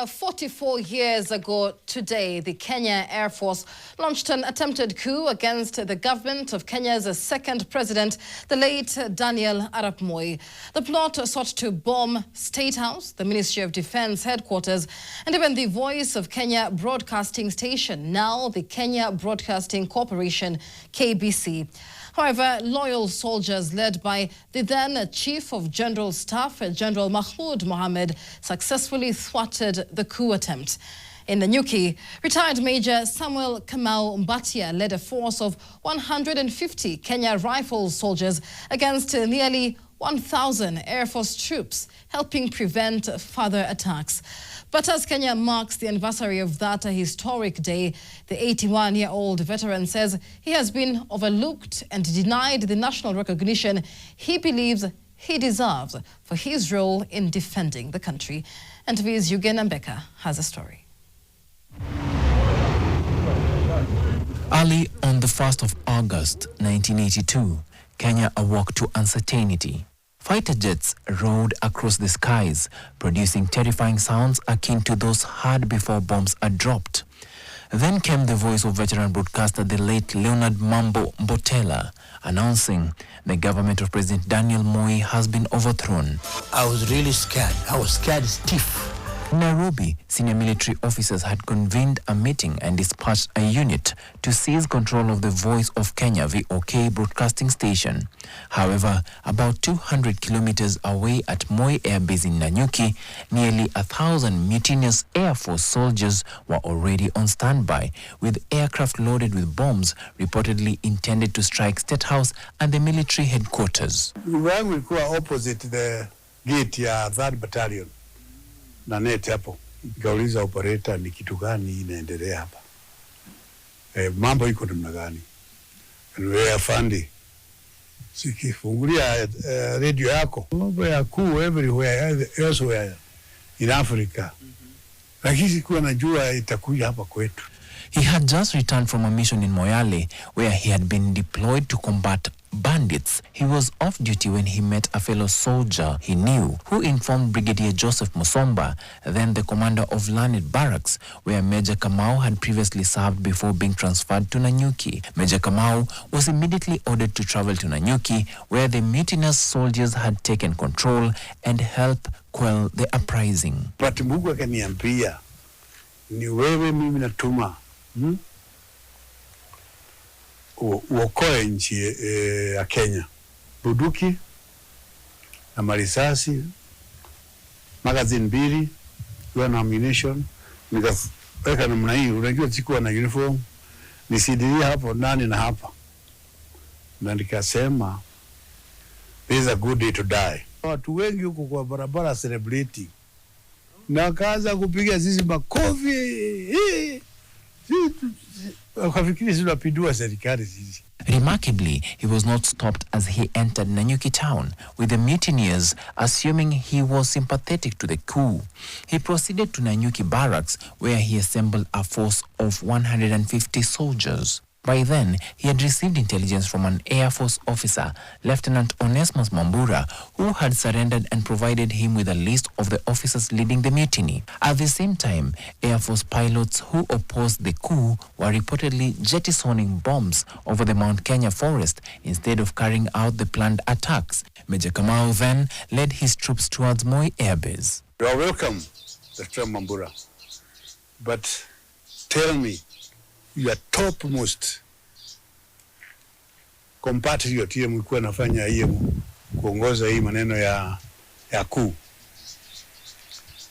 44 years ago today, the Kenya Air Force launched an attempted coup against the government of Kenya's second president, the late Daniel Arap Moi. The plot sought to bomb State House, the Ministry of Defense headquarters, and even the Voice of Kenya broadcasting station, now the Kenya Broadcasting Corporation, KBC. However, loyal soldiers led by the then Chief of General Staff, General Mahmoud Mohammed, successfully thwarted the coup attempt. In Nanyuki, retired Major Samuel Kamau Mbatia led a force of 150 Kenya Rifles soldiers against nearly 1,000 Air Force troops, helping prevent further attacks. But as Kenya marks the anniversary of that historic day, the 81-year-old veteran says he has been overlooked and denied the national recognition he believes he deserves for his role in defending the country. And TV's Eugen Mbeka has a story. Early on the 1st of August 1982, Kenya awoke to uncertainty. Fighter jets rode across the skies, producing terrifying sounds akin to those heard before bombs are dropped. Then came the voice of veteran broadcaster, the late Leonard Mambo Mbotela, announcing the government of President Daniel Moi has been overthrown. I was really scared. I was scared stiff. In Nairobi, senior military officers had convened a meeting and dispatched a unit to seize control of the Voice of Kenya VOK broadcasting station. However, about 200 kilometers away at Moi Air Base in Nanyuki, nearly 1,000 mutinous Air Force soldiers were already on standby, with aircraft loaded with bombs reportedly intended to strike State House and the military headquarters. We were opposite the gate ya 3rd Battalion. Na net hapo nikauliza operator ni kitu gani inaendelea hapa, mambo iko namna gani? Wewe afandi, sikifungulia radio yako, mambo ya kuu everywhere elsewhere in Africa, lakini sikuwa najua itakuja hapa kwetu. He had just returned from a mission in Moyale, where he had been deployed to combat bandits. He was off duty when he met a fellow soldier he knew, who informed Brigadier Joseph Musomba, then the commander of Lanit Barracks, where Major Kamau had previously served before being transferred to Nanyuki. Major Kamau was immediately ordered to travel to Nanyuki, where the mutinous soldiers had taken control and help quell the uprising. But Mungu akaniambia, ni wewe mimi natuma, uokoe nchi ya Kenya. Bunduki na marisasi, magazine 2, na ammunition, nikaweka namna hii. Unajua sikuwa na uniform, nisidiria hapo ndani na hapa, na nikasema this is a good day to die. Watu wengi huko kwa barabara celebrating, na kaanza kupiga sisi makofi. Remarkably, he was not stopped as he entered Nanyuki town, with the mutineers assuming he was sympathetic to the coup. He proceeded to Nanyuki barracks, where he assembled a force of 150 soldiers. By then, he had received intelligence from an Air Force officer, Lieutenant Onesmus Mambura, who had surrendered and provided him with a list of the officers leading the mutiny. At the same time, Air Force pilots who opposed the coup were reportedly jettisoning bombs over the Mount Kenya forest instead of carrying out the planned attacks. Major Kamau then led his troops towards Moi Air Base. You are welcome, Lieutenant Mambura. But tell me, your topmost compatriot yeye mlikuwa nafanya hiyo kuongoza hii maneno ya coup,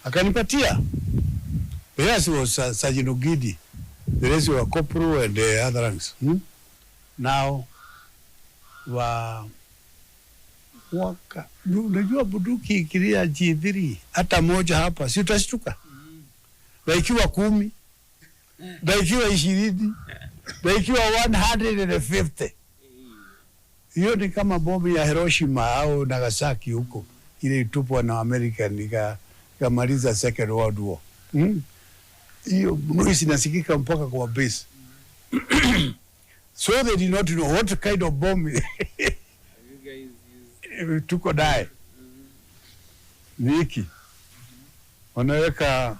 akanipatia. The rest was Sergeant Ogidi, the rest were corporal and the other ranks. Now waka unajua bunduki ikilia G3 hata moja hapa si utashtuka, na ikiwa 10, na ikiwa 20, na ikiwa 150. Hiyo ni kama bomu ya Hiroshima au Nagasaki huko, ile itupwa na Amerika nikamaliza Second World War. Hiyo noise inasikika mpaka kwa base. So they did not know what kind of bomb you guys use. Tuko naye. Niki. Wanaweka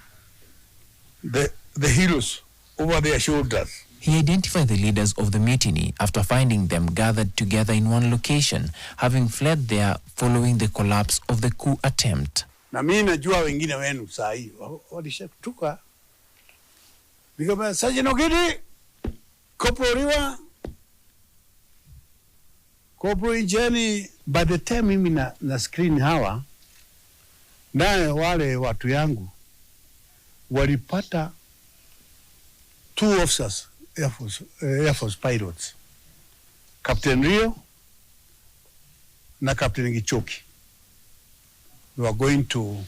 the heroes over their shoulders. He identified the leaders of the mutiny after finding them gathered together in one location, having fled there following the collapse of the coup attempt. Na mimi najua wengine wenu saa hii walishatuka. Nikaba Sergeant Ogidi, Corporal Injeni. By the time mimi na screen hawa, naye wale watu yangu walipata 2 officers, Air Force pilots, Captain Rio na Captain Gichoki. We were going to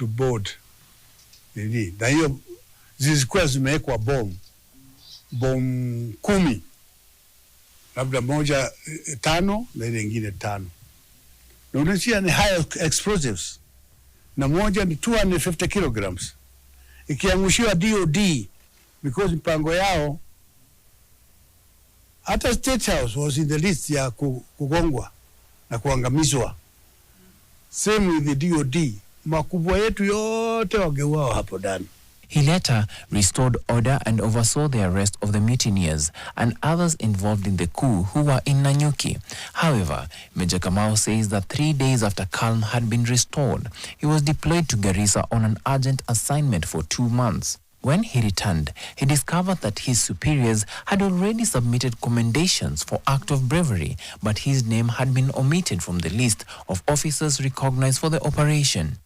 board nini, na hiyo zilikuwa zimewekwa bomb 10, labda moja 5 na ile nyingine 5, na unasikia ni high explosives, na moja ni 250 kilograms, ikiangushiwa DOD because mpango yao hata State House was in the list ya kugongwa na kuangamizwa. Same with the DOD, makubwa yetu yote wageuao hapo ndani. He later restored order and oversaw the arrest of the mutineers and others involved in the coup who were in Nanyuki. However, Major Kamau says that 3 days after calm had been restored, he was deployed to Garissa on an urgent assignment for 2 months. When he returned, he discovered that his superiors had already submitted commendations for act of bravery, but his name had been omitted from the list of officers recognized for the operation.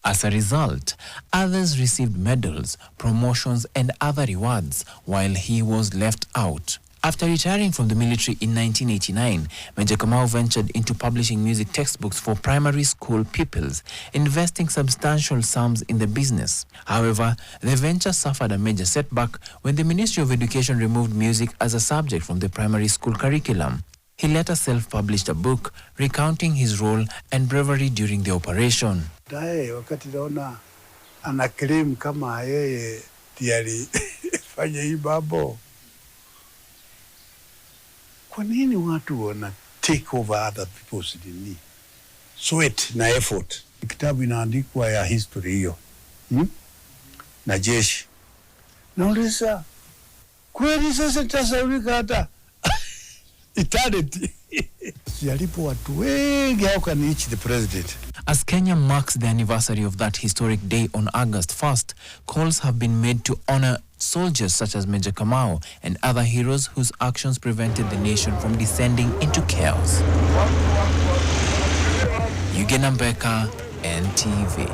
As a result, others received medals, promotions, and other rewards, while he was left out. After retiring from the military in 1989, Major Kamau ventured into publishing music textbooks for primary school pupils, investing substantial sums in the business. However, the venture suffered a major setback when the Ministry of Education removed music as a subject from the primary school curriculum. He later self-published a book recounting his role and bravery during the operation. Dae wakati naona ana claim kama yeye ndiye fanya hii babo. Kwa nini watu wana take over other people's nini? Sweat na effort. Kitabu inaandikwa ya history hiyo. Na jeshi. Nauliza, kweli sasa tasaulika hata eternity. Yalipo watu wengi, how can reach the president? As Kenya marks the anniversary of that historic day on August 1st, calls have been made to honor soldiers such as Major Kamau and other heroes whose actions prevented the nation from descending into chaos. Eugene Mbeka, NTV.